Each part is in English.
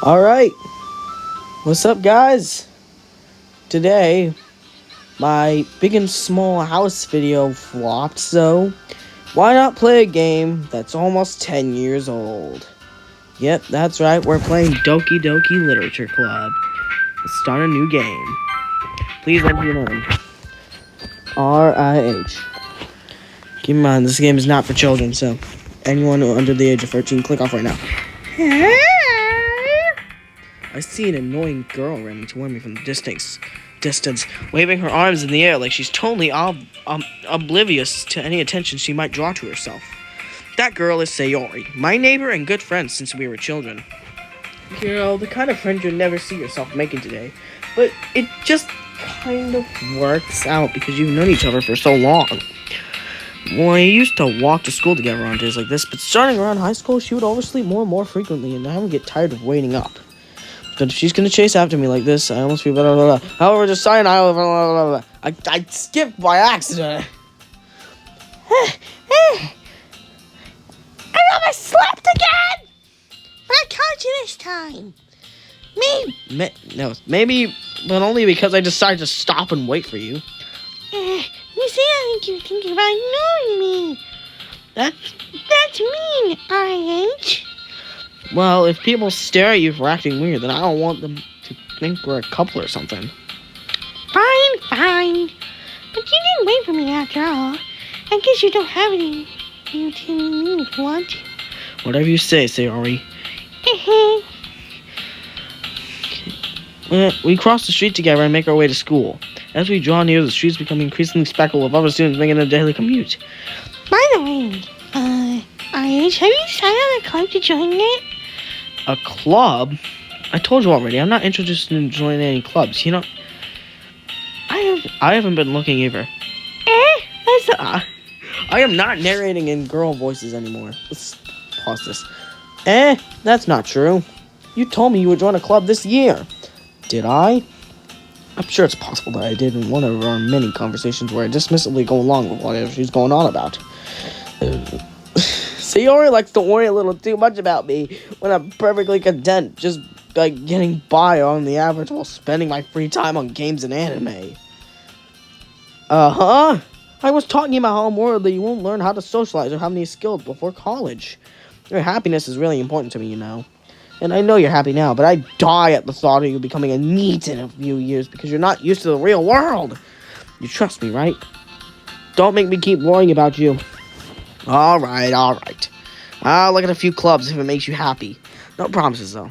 Alright, what's up, guys? Today, my big and small house video flopped, so why not play a game that's almost 10 years old? Yep, that's right, we're playing Doki Doki Literature Club. Let's start a new game. Please enter your name. R-I-H. Keep in mind, this game is not for children, so anyone under the age of 13, click off right now. I see an annoying girl running toward me from the distance, waving her arms in the air like she's totally oblivious to any attention she might draw to herself. That girl is Sayori, my neighbor and good friend since we were children. You know, the kind of friend you'll never see yourself making today, but it just kind of works out because you've known each other for so long. Well, we used to walk to school together on days like this, but starting around high school, she would oversleep more and more frequently, and I would get tired of waiting up. But if she's gonna chase after me like this, I almost feel blah, blah, blah. However, just sign I skipped by accident. I almost slept again! I caught you this time. Maybe, but only because I decided to stop and wait for you. You see, I think you're thinking about ignoring me. That's mean, RH. Well, if people stare at you for acting weird, then I don't want them to think we're a couple or something. Fine. But you didn't wait for me after all. I guess you don't have any you to me if you want to. Whatever you say, Sayori. We cross the street together and make our way to school. As we draw near, the streets become increasingly speckled with other students making a daily commute. By the way, RH, have you decided on a club to join it? A club? I told you already, I'm not interested in joining any clubs. You know, I haven't been looking either. I am not narrating in girl voices anymore. Let's pause this. That's not true. You told me you would join a club this year. Did I? I'm sure it's possible that I did in one of our many conversations where I dismissively go along with whatever she's going on about. Sayori likes to worry a little too much about me when I'm perfectly content just getting by on the average while spending my free time on games and anime. I was talking about how unworldly you won't learn how to socialize or have any skills before college. Your happiness is really important to me, you know. And I know you're happy now, but I die at the thought of you becoming a NEET in a few years because you're not used to the real world. You trust me, right? Don't make me keep worrying about you. Alright. I'll look at a few clubs if it makes you happy. No promises, though.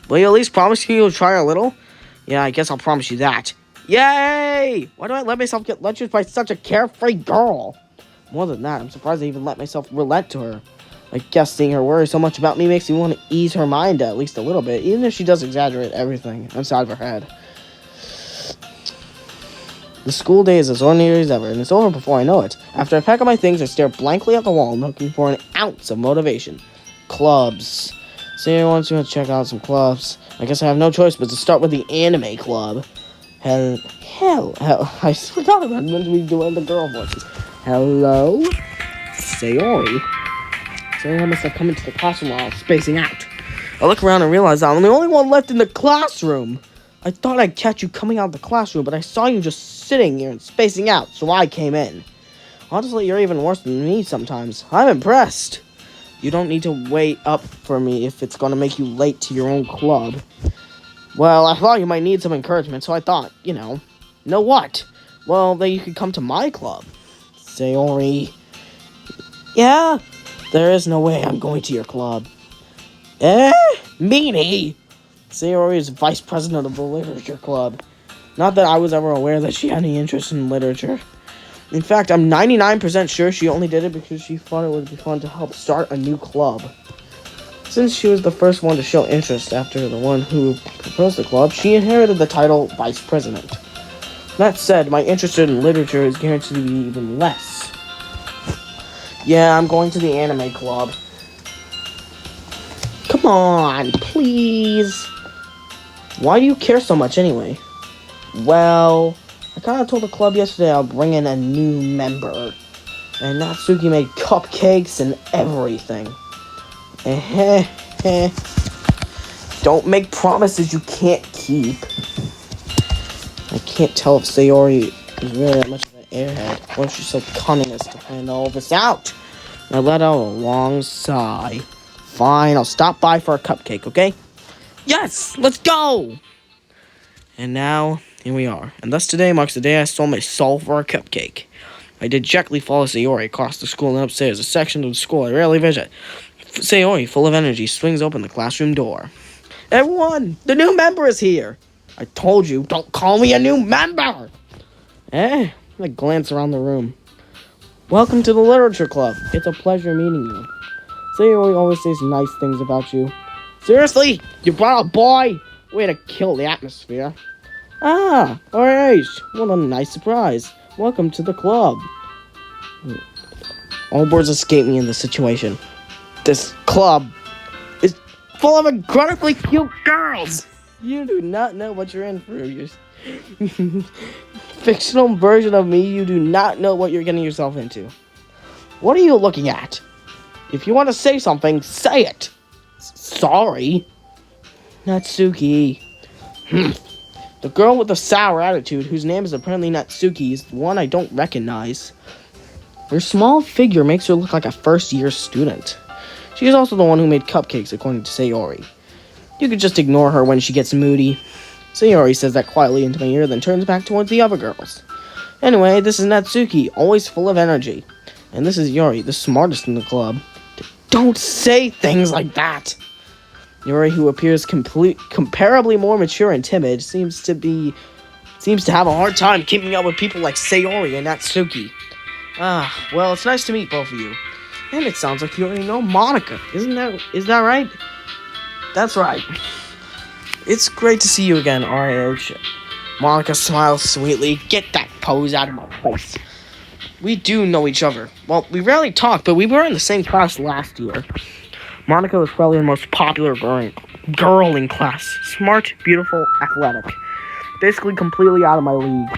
Will you at least promise you'll try a little? Yeah, I guess I'll promise you that. Yay! Why do I let myself get lectured by such a carefree girl? More than that, I'm surprised I even let myself relent to her. I guess seeing her worry so much about me makes me want to ease her mind at least a little bit, even if she does exaggerate everything inside of her head. The school day is as ordinary as ever, and it's over before I know it. After I pack up my things, I stare blankly at the wall, looking for an ounce of motivation. Clubs. See, I want to check out some clubs. I guess I have no choice but to start with the anime club. Hell, I forgot about when we doing the girl voices. Hello? Sayori. I must have come into the classroom while I was spacing out. I look around and realize I'm the only one left in the classroom. I thought I'd catch you coming out of the classroom, but I saw you just sitting here and spacing out, so I came in. Honestly, you're even worse than me sometimes. I'm impressed. You don't need to wait up for me if it's going to make you late to your own club. Well, I thought you might need some encouragement, so I thought, know what? Well, then you could come to my club. Sayori. Yeah? There is no way I'm going to your club. Meanie! Sayori is vice president of the literature club. Not that I was ever aware that she had any interest in literature. In fact, I'm 99% sure she only did it because she thought it would be fun to help start a new club. Since she was the first one to show interest after the one who proposed the club, she inherited the title vice president. That said, my interest in literature is guaranteed to be even less. Yeah, I'm going to the anime club. Come on, please. Why do you care so much anyway? Well, I kind of told the club yesterday I'll bring in a new member. And Natsuki made cupcakes and everything. Don't make promises you can't keep. I can't tell if Sayori is really that much of an airhead, or she's so cunning as to plan all this out. I let out a long sigh. Fine, I'll stop by for a cupcake, okay? Yes, let's go! And now, here we are. And thus today marks the day I sold my soul for a cupcake. I dejectedly follow Sayori across the school and upstairs, a section of the school I rarely visit. Sayori, full of energy, swings open the classroom door. Everyone, the new member is here! I told you, don't call me a new member! I glance around the room. Welcome to the Literature Club. It's a pleasure meeting you. Sayori always says nice things about you. Seriously? You brought a boy? Way to kill the atmosphere. Ah, alright. What a nice surprise. Welcome to the club. All words escape me in this situation. This club is full of incredibly cute girls. You do not know what you're in for. You're fictional version of me. You do not know what you're getting yourself into. What are you looking at? If you want to say something, say it. Sorry. Natsuki. The girl with the sour attitude, whose name is apparently Natsuki, is the one I don't recognize. Her small figure makes her look like a first-year student. She is also the one who made cupcakes, according to Sayori. You could just ignore her when she gets moody. Sayori says that quietly into my ear, then turns back towards the other girls. Anyway, this is Natsuki, always full of energy. And this is Yuri, the smartest in the club. Don't say things like that! Yuri, who appears comparably more mature and timid, seems to have a hard time keeping up with people like Sayori and Natsuki. Well, it's nice to meet both of you. And it sounds like you already know Monica. Is that right? That's right. It's great to see you again, RAH. Monica smiles sweetly. Get that pose out of my face. We do know each other. Well, we rarely talk, but we were in the same class last year. Monica was probably the most popular girl in class. Smart, beautiful, athletic. Basically completely out of my league.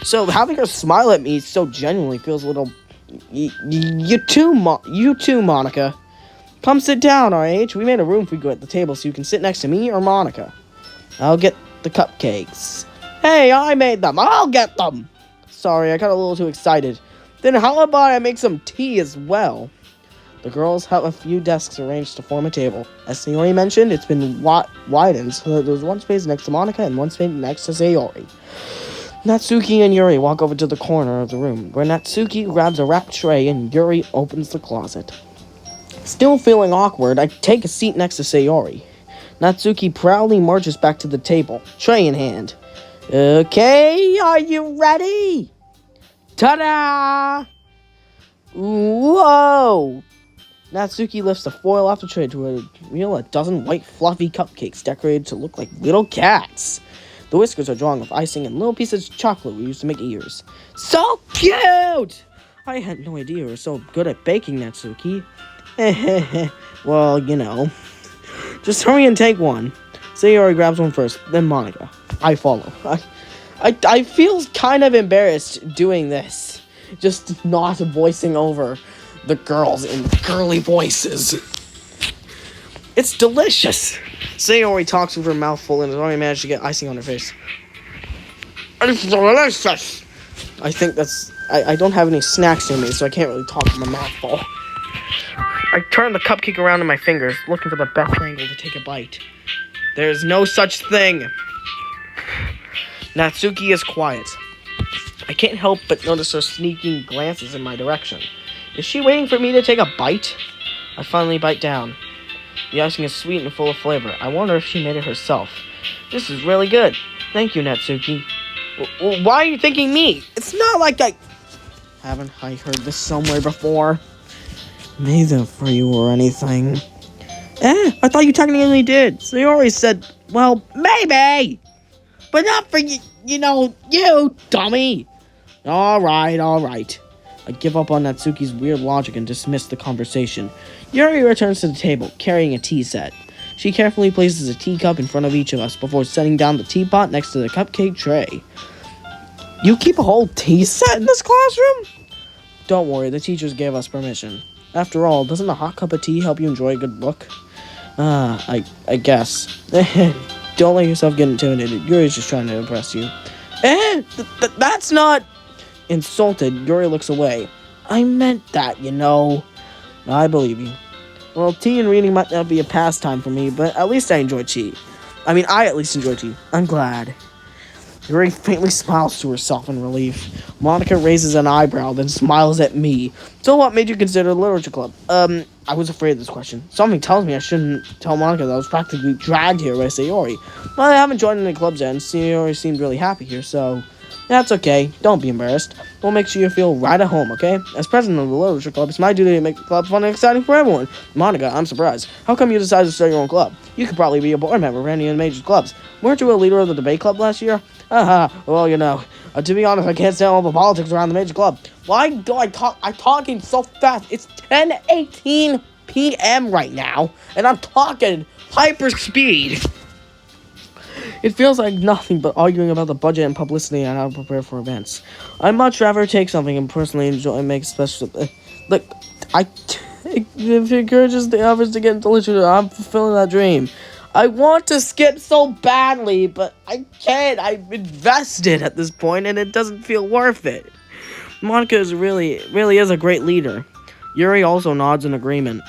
So having her smile at me so genuinely feels a little... You too, Monica. Come sit down, RH. We made a room for you at the table so you can sit next to me or Monica. I'll get the cupcakes. Hey, I made them. I'll get them. Sorry, I got a little too excited. Then how about I make some tea as well? The girls have a few desks arranged to form a table. As Sayori mentioned, it's been widened so that there's one space next to Monica and one space next to Sayori. Natsuki and Yuri walk over to the corner of the room, where Natsuki grabs a wrapped tray and Yuri opens the closet. Still feeling awkward, I take a seat next to Sayori. Natsuki proudly marches back to the table, tray in hand. Okay, are you ready? Ta-da! Whoa! Natsuki lifts the foil off the tray to reveal a dozen white fluffy cupcakes decorated to look like little cats. The whiskers are drawn with icing and little pieces of chocolate we used to make ears. So cute! I had no idea you were so good at baking, Natsuki. Well, you know. Just hurry and take one. Sayori grabs one first, then Monica. I follow. I feel kind of embarrassed doing this. Just not voicing over the girls in girly voices. It's delicious. Sayori talks with her mouth full and has already managed to get icing on her face. It's delicious. I think that's... I don't have any snacks near me, so I can't really talk with my mouth full. I turn the cupcake around in my fingers, looking for the best angle to take a bite. There's no such thing. Natsuki is quiet. I can't help but notice her sneaking glances in my direction. Is she waiting for me to take a bite? I finally bite down. The icing is sweet and full of flavor. I wonder if she made it herself. This is really good. Thank you, Natsuki. Why are you thanking me? It's not like I... Haven't I heard this somewhere before? Made them for you or anything. I thought you technically did. So you always said, well, maybe. But not for you, you dummy. Alright. I give up on Natsuki's weird logic and dismiss the conversation. Yuri returns to the table, carrying a tea set. She carefully places a teacup in front of each of us before setting down the teapot next to the cupcake tray. You keep a whole tea set in this classroom? Don't worry, the teachers gave us permission. After all, doesn't a hot cup of tea help you enjoy a good book? I guess. Don't let yourself get intimidated. Yuri's just trying to impress you. That's not... Insulted, Yuri looks away. I meant that, you know. I believe you. Well, tea and reading might not be a pastime for me, but at least I enjoy tea. I at least enjoy tea. I'm glad. Yuri faintly smiles to herself in relief. Monica raises an eyebrow, then smiles at me. So what made you consider the literature club? I was afraid of this question. Something tells me I shouldn't tell Monica that I was practically dragged here by Sayori. Well, I haven't joined any clubs yet, and Sayori seemed really happy here, so... That's okay. Don't be embarrassed. We'll make sure you feel right at home, okay? As president of the literature club, it's my duty to make the club fun and exciting for everyone. Monica, I'm surprised. How come you decided to start your own club? You could probably be a board member for any of the major clubs. Weren't you a leader of the debate club last year? Well, you know. To be honest, I can't stand all the politics around the major club. Why do I'm talking so fast. It's 10:18 p.m. right now, and I'm talking hyper speed. It feels like nothing but arguing about the budget and publicity and how to prepare for events. I'd much rather take something and personally enjoy and make special... Look, if it encourages the others to get into literature, I'm fulfilling that dream. I want to skip so badly, but I can't. I'm invested at this point, and it doesn't feel worth it. Monica really is a great leader. Yuri also nods in agreement.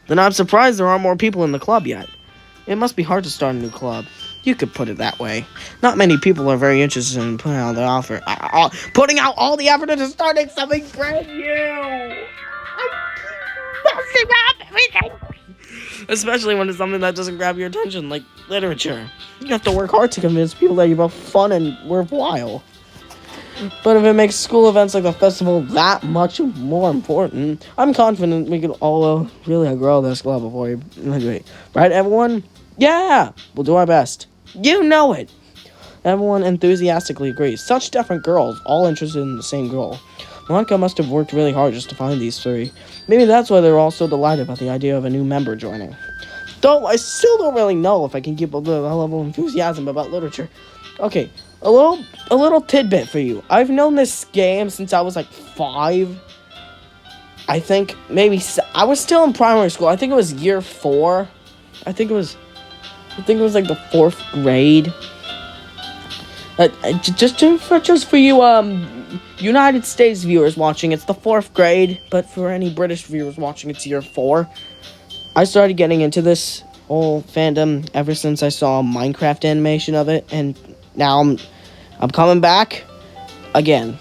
Then I'm surprised there aren't more people in the club yet. It must be hard to start a new club. You could put it that way. Not many people are very interested in putting out putting out all the effort into starting something brand new. Messing up everything. Especially when it's something that doesn't grab your attention, like literature. You have to work hard to convince people that you're both fun and worthwhile. But if it makes school events like the festival that much more important, I'm confident we can all really grow this club before we graduate. Right, everyone? Yeah! We'll do our best. You know it! Everyone enthusiastically agrees. Such different girls, all interested in the same goal. Monica must have worked really hard just to find these three. Maybe that's why they're all so delighted about the idea of a new member joining. Though I still don't really know if I can keep up the level of enthusiasm about literature. Okay, a little tidbit for you. I've known this game since I was like 5. I think maybe I was still in primary school. I think it was year 4. I think it was like the 4th grade. Just for you United States viewers watching, it's the 4th grade. But for any British viewers watching, it's year 4. I started getting into this whole fandom ever since I saw a Minecraft animation of it, and now I'm coming back again.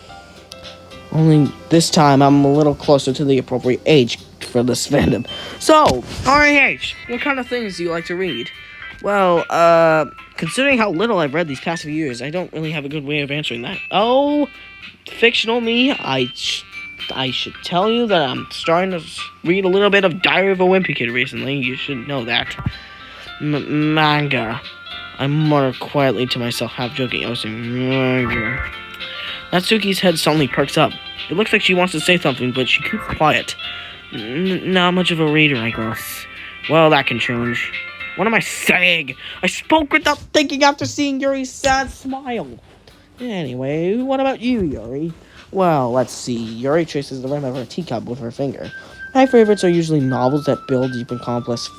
Only this time I'm a little closer to the appropriate age for this fandom. So, RAH, what kind of things do you like to read? Well, considering how little I've read these past few years, I don't really have a good way of answering that. Oh, fictional me, I should tell you that I'm starting to read a little bit of Diary of a Wimpy Kid recently. You should know that. Manga. I mutter quietly to myself, half joking. I was saying, manga. Natsuki's head suddenly perks up. It looks like she wants to say something, but she keeps quiet. Not much of a reader, I guess. Well, that can change. What am I saying? I spoke without thinking after seeing Yuri's sad smile. Anyway, what about you, Yuri? Well, let's see. Yuri traces the rim of her teacup with her finger. My favorites are usually novels that build deep and complex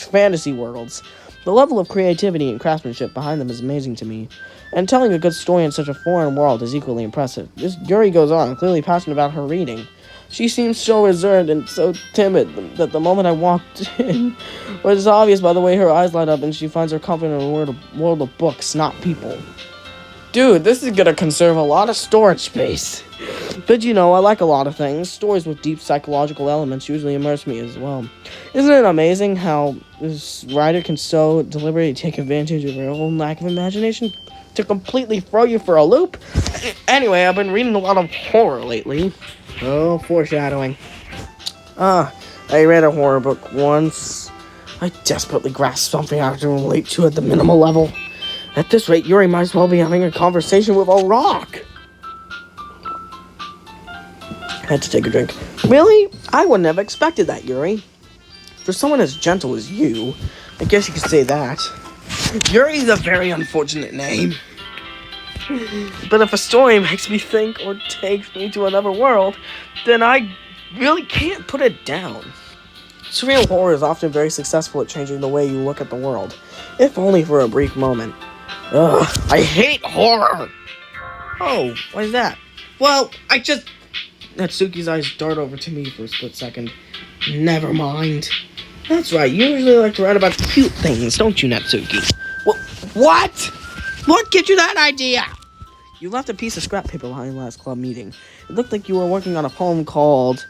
fantasy worlds. The level of creativity and craftsmanship behind them is amazing to me. And telling a good story in such a foreign world is equally impressive. This Yuri goes on, clearly passionate about her reading. She seems so reserved and so timid that the moment I walked in, but it's obvious by the way her eyes light up and she finds her confident in a world of books, not people. Dude, this is gonna conserve a lot of storage space. But you know, I like a lot of things. Stories with deep psychological elements usually immerse me as well. Isn't it amazing how this writer can so deliberately take advantage of her own lack of imagination to completely throw you for a loop? Anyway, I've been reading a lot of horror lately. Oh, foreshadowing. I read a horror book once. I desperately grasped something I can relate to at the minimal level. At this rate, Yuri might as well be having a conversation with a rock. I had to take a drink. Really? I wouldn't have expected that, Yuri. For someone as gentle as you, I guess you could say that. Yuri's a very unfortunate name. But if a story makes me think or takes me to another world, then I really can't put it down. Surreal horror is often very successful at changing the way you look at the world, if only for a brief moment. Ugh, I hate horror! Oh, why is that? Well, Natsuki's eyes dart over to me for a split second. Never mind. That's right, you usually like to write about cute things, don't you, Natsuki? What? What gives you that idea? You left a piece of scrap paper behind last club meeting. It looked like you were working on a poem called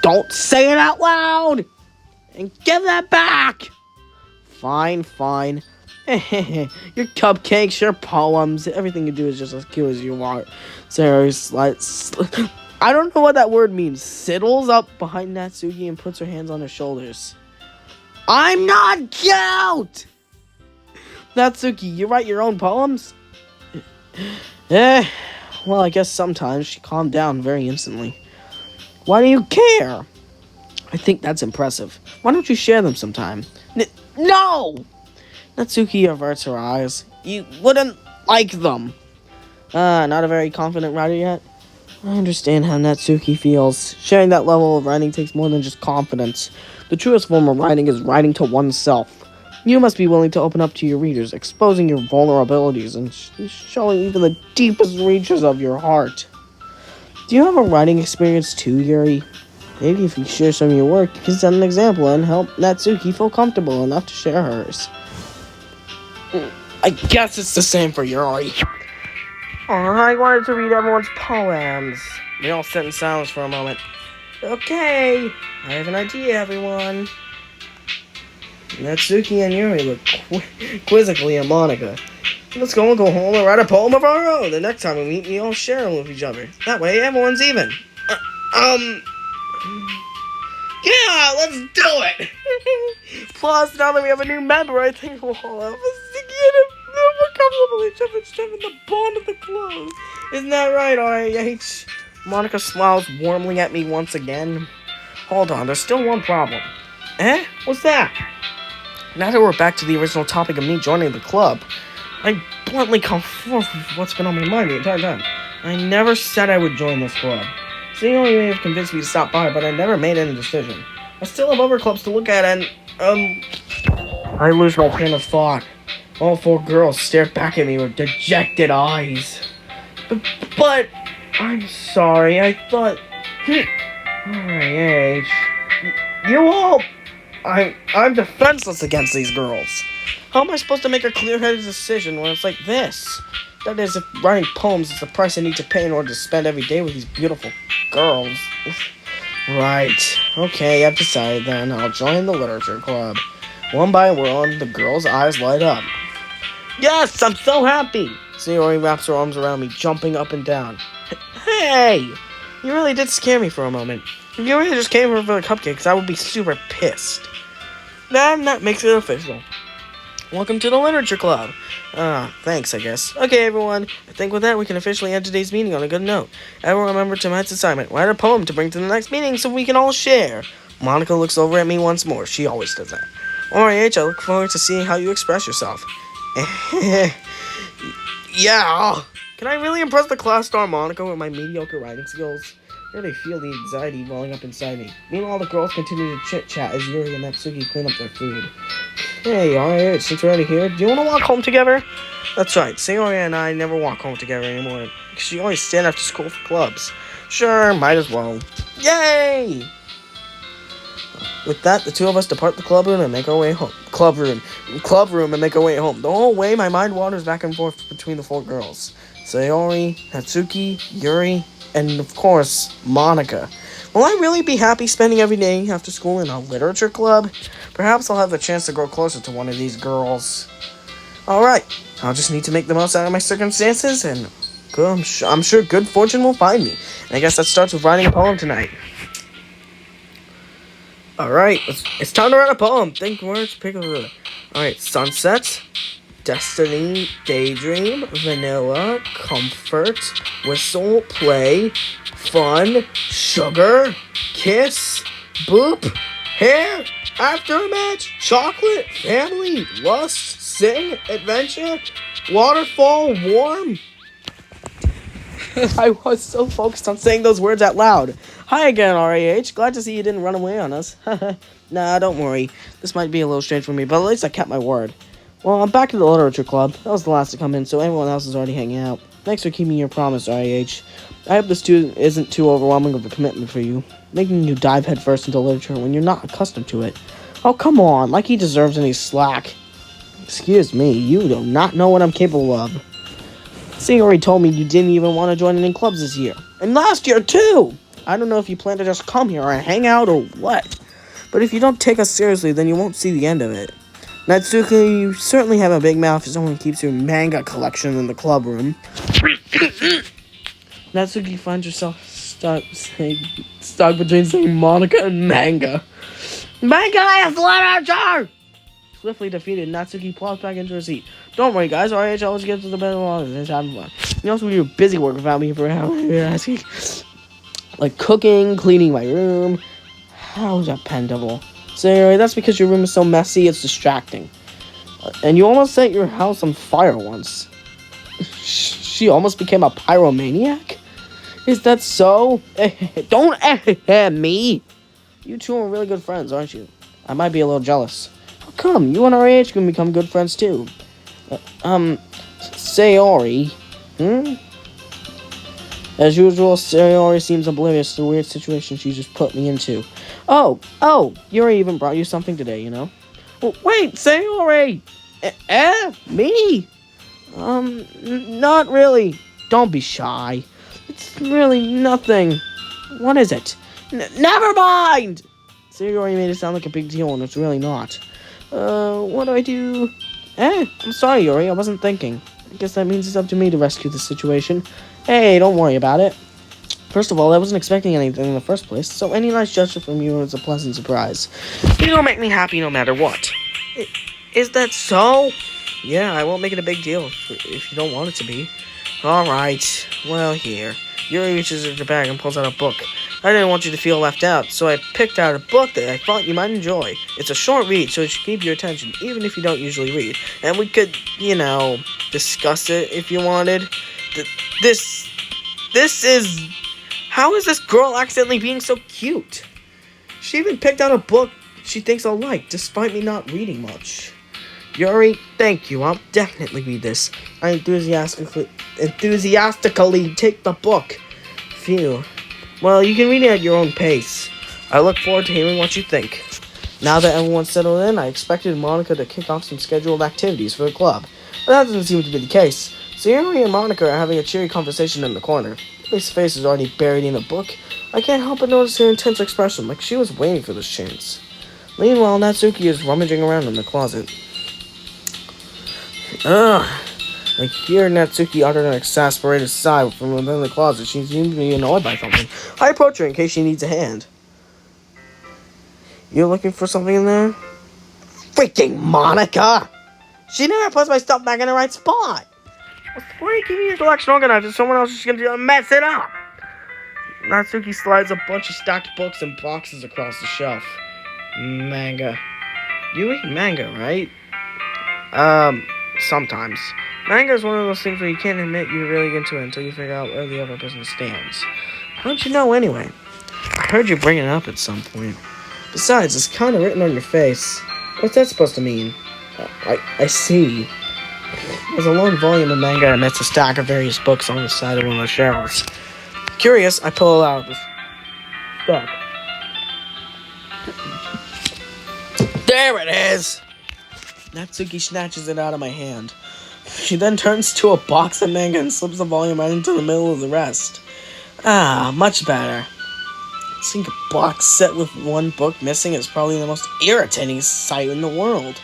Don't Say It Out Loud! And give that back! Fine. Your cupcakes, your poems, everything you do is just as cute as you want. Sarah I don't know what that word means. Sidles up behind Natsuki and puts her hands on her shoulders. I'm not cute! Natsuki, you write your own poems? Well, I guess sometimes. She calmed down very instantly. Why do you care? I think that's impressive. Why don't you share them sometime? No! Natsuki averts her eyes. You wouldn't like them. Not a very confident writer yet? I understand how Natsuki feels. Sharing that level of writing takes more than just confidence. The truest form of writing is writing to oneself. You must be willing to open up to your readers, exposing your vulnerabilities and showing even the deepest reaches of your heart. Do you have a writing experience too, Yuri? Maybe if you share some of your work, you can set an example and help Natsuki feel comfortable enough to share hers. I guess it's the same for Yuri. I wanted to read everyone's poems. We all sit in silence for a moment. Okay, I have an idea, everyone. Natsuki and Yuri look quizzically at Monica. Let's go home and write a poem of our own. The next time we meet, we all share them with each other. That way, everyone's even. Yeah, let's do it! Plus, now that we have a new member, I think we'll all have a sticky more comfortable with each other, strengthen the bond of the club. Isn't that right, RAH? Monica smiles warmly at me once again. Hold on, there's still one problem. What's that? Now that we're back to the original topic of me joining the club, I bluntly come forth with what's been on my mind the entire time. I never said I would join this club. Seeing may have convinced me to stop by, but I never made any decision. I still have other clubs to look at, and, I lose my train of thought. All four girls stare back at me with dejected eyes. But I'm sorry, I thought... RAH... You all... I'm defenseless against these girls. How am I supposed to make a clear-headed decision when it's like this? That is, if writing poems is the price I need to pay in order to spend every day with these beautiful girls. Right. Okay, I've decided then. I'll join the literature club. One by one, the girls' eyes light up. Yes, I'm so happy! Sayori wraps her arms around me, jumping up and down. Hey! You really did scare me for a moment. If you really just came here for the cupcakes, I would be super pissed. Then that makes it official. Welcome to the literature club. Thanks, I guess. Okay, everyone. I think with that, we can officially end today's meeting on a good note. Everyone remember tonight's assignment. Write a poem to bring to the next meeting so we can all share. Monica looks over at me once more. She always does that. RAH, I look forward to seeing how you express yourself. Yeah. Can I really impress the class star Monica with my mediocre writing skills? I really feel the anxiety welling up inside me. Meanwhile, the girls continue to chit-chat as Yuri and Natsuki clean up their food. Hey, RAH, since we're already here, do you want to walk home together? That's right, Sayori and I never walk home together anymore. She always stand after school for clubs. Sure, might as well. Yay! With that, the two of us depart the club room and make our way home. Club room and make our way home. The whole way, my mind wanders back and forth between the four girls. Sayori, Natsuki, Yuri, and of course, Monica. Will I really be happy spending every day after school in a literature club? Perhaps I'll have the chance to grow closer to one of these girls. Alright, I'll just need to make the most out of my circumstances, and I'm sure good fortune will find me. And I guess that starts with writing a poem tonight. Alright, it's time to write a poem. Think words, pick a word. Alright, sunset, destiny, daydream, vanilla, comfort, whistle, play, fun, sugar, kiss, boop, hair, aftermatch, chocolate, family, lust, sing, adventure, waterfall, warm. I was so focused on saying those words out loud. Hi again, RAH. Glad to see you didn't run away on us. Nah, don't worry. This might be a little strange for me, but at least I kept my word. Well, I'm back in the literature club. That was the last to come in, so everyone else is already hanging out. Thanks for keeping your promise, RAH. I hope this isn't too overwhelming of a commitment for you, making you dive headfirst into literature when you're not accustomed to it. Oh, come on, like he deserves any slack. Excuse me, you do not know what I'm capable of. Sayori told me you didn't even want to join any clubs this year. And last year, too! I don't know if you plan to just come here and hang out or what. But if you don't take us seriously, then you won't see the end of it. Natsuki, you certainly have a big mouth if someone keeps your manga collection in the club room. Natsuki finds herself stuck between saying Monica and manga. Manga is literature! Swiftly defeated, Natsuki plops back into her seat. Don't worry, guys. RH always gets to the best of all this. Having fun. You also do busy work without me for asking. Like cooking, cleaning my room. How's that dependable? So anyway, that's because your room is so messy, it's distracting. And you almost set your house on fire once. She almost became a pyromaniac? Is that so? Don't me! You two are really good friends, aren't you? I might be a little jealous. How come? You and RH can become good friends too. Sayori. As usual, Sayori seems oblivious to the weird situation she just put me into. Oh, Yuri even brought you something today, you know? Well, wait, Sayori! Me? Not really. Don't be shy. It's really nothing. What is it? Never mind! Sayori made it sound like a big deal, and it's really not. What do I do? I'm sorry, Yuri, I wasn't thinking. I guess that means it's up to me to rescue the situation. Hey, don't worry about it. First of all, I wasn't expecting anything in the first place, so any nice gesture from you is a pleasant surprise. You don't make me happy no matter what. Is that so? Yeah, I won't make it a big deal if you don't want it to be. Alright, well, here. Yuri reaches into her bag and pulls out a book. I didn't want you to feel left out, so I picked out a book that I thought you might enjoy. It's a short read, so it should keep your attention, even if you don't usually read. And we could, discuss it if you wanted. This is... How is this girl accidentally being so cute? She even picked out a book she thinks I'll like, despite me not reading much. Yuri, thank you. I'll definitely read this. I enthusiastically take the book. Phew. Well, you can read it at your own pace. I look forward to hearing what you think. Now that everyone's settled in, I expected Monica to kick off some scheduled activities for the club. But that doesn't seem to be the case. Sayori and Monica are having a cheery conversation in the corner. Lily's face is already buried in a book. I can't help but notice her intense expression, like she was waiting for this chance. Meanwhile, Natsuki is rummaging around in the closet. Ugh. I hear Natsuki utter an exasperated sigh from within the closet. She seems to be annoyed by something. I approach her in case she needs a hand. You looking for something in there? Freaking Monica! She never puts my stuff back in the right spot! Why are you keeping your collection organized if someone else is going to mess it up? Natsuki slides a bunch of stacked books and boxes across the shelf. Manga. You read manga, right? Sometimes. Manga is one of those things where you can't admit you're really into it until you figure out where the other person stands. How'd you know anyway? I heard you bring it up at some point. Besides, it's kind of written on your face. What's that supposed to mean? I see. There's a long volume of manga amidst a stack of various books on the side of one of the shelves. Curious, I pull it out of the stack. There it is! Natsuki snatches it out of my hand. She then turns to a box of manga and slips the volume right into the middle of the rest. Ah, much better. Seeing a box set with one book missing is probably the most irritating sight in the world.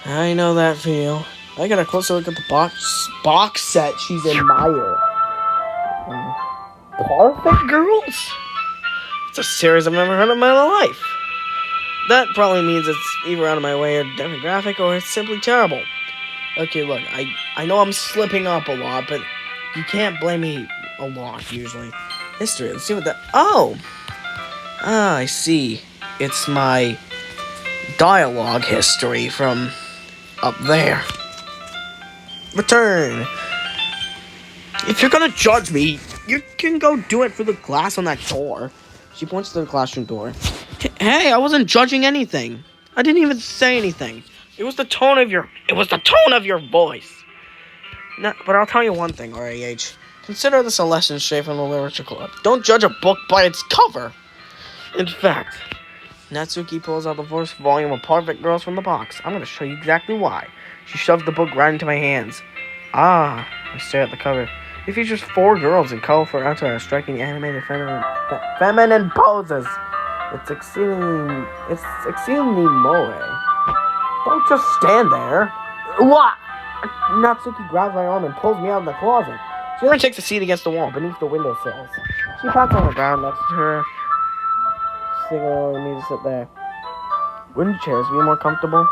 I know that feel. I got a closer look at the box set she's admired. Perfect Girls? It's a series I've never heard of in my life. That probably means it's either out of my way or demographic, or it's simply terrible. Okay, look, I know I'm slipping up a lot, but you can't blame me a lot, usually. History, let's see what that... Oh! Ah, I see. It's my dialogue history from up there. Return. If you're gonna judge me, you can go do it for the glass on that door. She points to the classroom door. Hey, I wasn't judging anything. I didn't even say anything. It was the tone of your voice. No, but I'll tell you one thing, RAH. Consider this a lesson straight from the Literature Club. Don't judge a book by its cover. In fact, Natsuki pulls out the first volume of Perfect Girls from the box. I'm going to show you exactly why. She shoves the book right into my hands. I stare at the cover. It features 4 girls in colorful attire, striking animated feminine poses. It's exceedingly moe. Don't just stand there. What? Natsuki grabs my arm and pulls me out of the closet. She then takes a seat against the wall beneath the windowsills. She pats on the ground next to her, signaling me to sit there. Wouldn't chairs be more comfortable?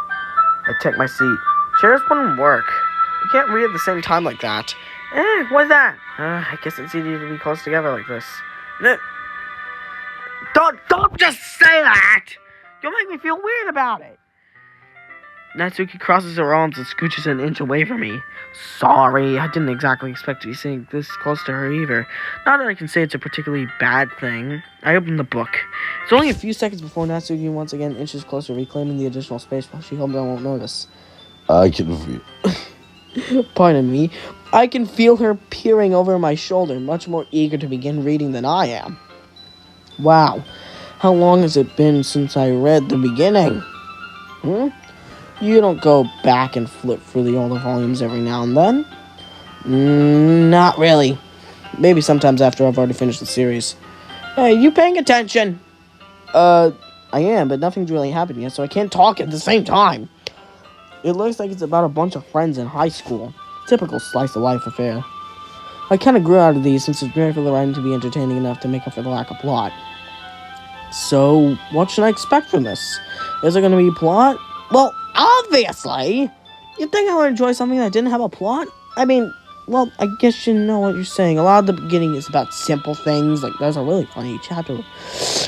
I take my seat. Chairs wouldn't work. You can't read at the same time like that. What's that? I guess it's easier to be close together like this. Don't just say that! You'll make me feel weird about it. Natsuki crosses her arms and scooches an inch away from me. Sorry, I didn't exactly expect to be sitting this close to her either. Not that I can say it's a particularly bad thing. I opened the book. It's only a few seconds before Natsuki once again inches closer, reclaiming the additional space while she hopes I won't notice. I can feel. Pardon me. I can feel her peering over my shoulder, much more eager to begin reading than I am. Wow. How long has it been since I read the beginning? You don't go back and flip through the older volumes every now and then? Not really. Maybe sometimes after I've already finished the series. Hey, you paying attention? I am, but nothing's really happened yet, so I can't talk at the same time. It looks like it's about a bunch of friends in high school. Typical slice-of-life affair. I kind of grew out of these since it's rare for the writing to be entertaining enough to make up for the lack of plot. So, what should I expect from this? Is there going to be a plot? Well, obviously! You'd think I would enjoy something that didn't have a plot? I mean, well, I guess you know what you're saying. A lot of the beginning is about simple things. Like, there's a really funny chapter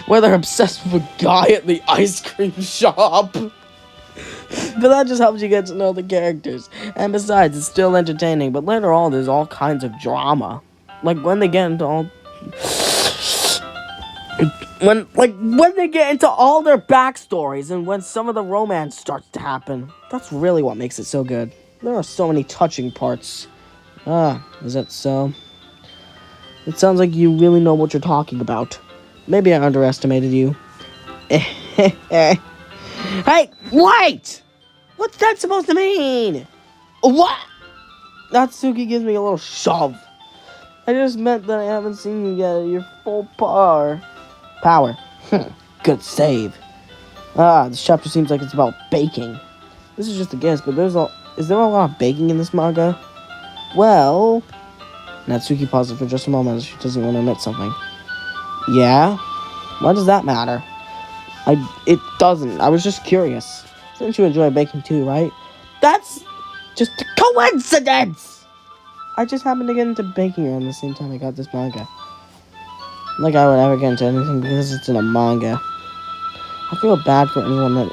where they're obsessed with a guy at the ice cream shop. But that just helps you get to know the characters. And besides, it's still entertaining. But later on, there's all kinds of drama. Like, when they get into all... When they get into all their backstories and when some of the romance starts to happen. That's really what makes it so good. There are so many touching parts. Is that so? It sounds like you really know what you're talking about. Maybe I underestimated you. Hey, wait! What's that supposed to mean? What? Natsuki gives me a little shove. I just meant that I haven't seen you yet at your full power. Good save. This chapter seems like it's about baking. This is just a guess, but is there a lot of baking in this manga? Well... Natsuki pauses for just a moment as she doesn't want to admit something. Yeah? Why does that matter? It doesn't. I was just curious. Since you enjoy baking too, right? That's just a coincidence! I just happened to get into baking around the same time I got this manga. Like I would ever get into anything because it's in a manga. I feel bad for anyone that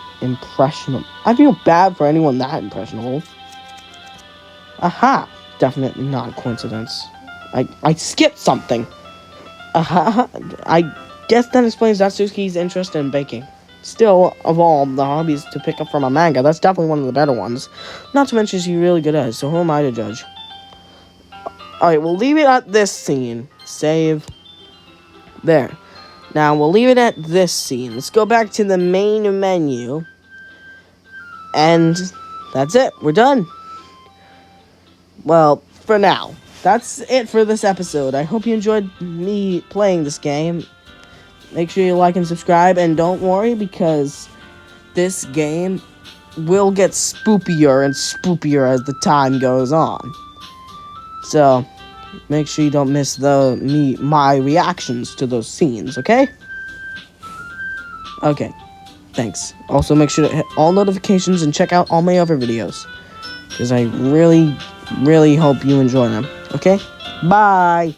impressionable. Aha! Definitely not a coincidence. I skipped something. Aha! I guess that explains Natsuki's interest in baking. Still, of all the hobbies to pick up from a manga, that's definitely one of the better ones. Not to mention she's really good at it, so who am I to judge? Alright, we'll leave it at this scene. Save. There. Now, we'll leave it at this scene. Let's go back to the main menu. And that's it. We're done. Well, for now. That's it for this episode. I hope you enjoyed me playing this game. Make sure you like and subscribe. And don't worry, because this game will get spookier and spookier as the time goes on. So... make sure you don't miss my reactions to those scenes, okay? Okay, thanks. Also, make sure to hit all notifications and check out all my other videos. Because I really, really hope you enjoy them, okay? Bye!